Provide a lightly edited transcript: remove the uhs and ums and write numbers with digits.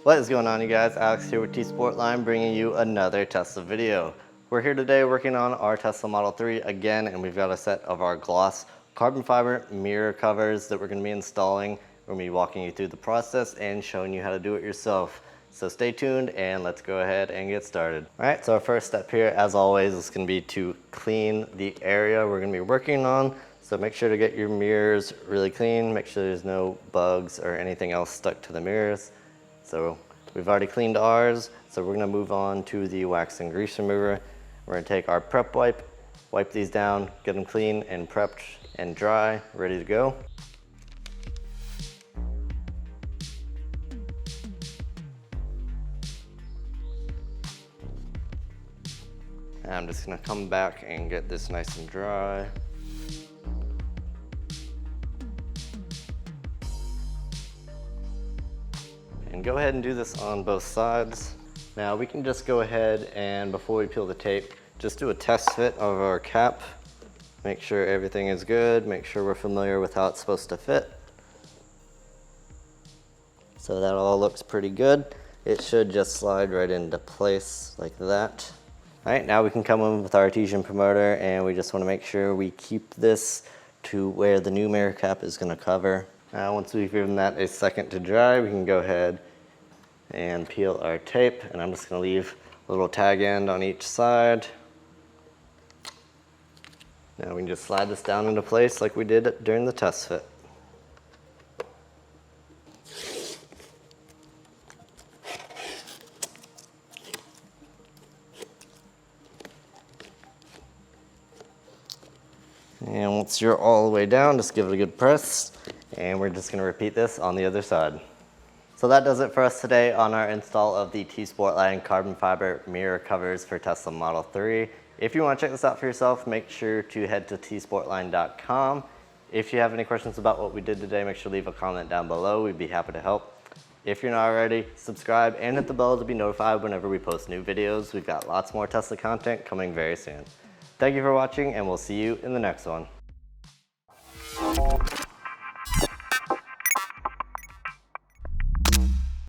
What is going on, you guys? Alex here with Sportline, bringing you another Tesla video. We're here today working on our Tesla Model 3 again, and we've got a set of our gloss carbon fiber mirror covers that we're going to be installing. We're going to be walking you through the process and showing you how to do it yourself. So stay tuned and let's go ahead and get started. All right, so our first step here, as always, is going to be to clean the area we're going to be working on. So make sure to get your mirrors really clean. Make sure there's no bugs or anything else stuck to the mirrors. So we've already cleaned ours, so we're gonna move on to the wax and grease remover. We're gonna take our prep wipe these down, get them clean and prepped and dry, ready to go. And I'm just gonna come back and get this nice and dry. And go ahead and do this on both sides. Now we can just go ahead and, before we peel the tape, just do a test fit of our cap. Make sure everything is good, make sure we're familiar with how it's supposed to fit. So that all looks pretty good. It should just slide right into place like that. All right, now we can come in with our artesian promoter, and we just want to make sure we keep this to where the new mirror cap is going to cover. Now once we've given that a second to dry, we can go ahead and peel our tape, and I'm just going to leave a little tag end on each side. Now we can just slide this down into place like we did during the test fit. And once you're all the way down, just give it a good press, and we're just going to repeat this on the other side. So that does it for us today on our install of the Sportline carbon fiber mirror covers for Tesla Model 3. If you want to check this out for yourself, make sure to head to tsportline.com. If you have any questions about what we did today, make sure to leave a comment down below. We'd be happy to help. If you're not already, subscribe and hit the bell to be notified whenever we post new videos. We've got lots more Tesla content coming very soon. Thank you for watching, and we'll see you in the next one.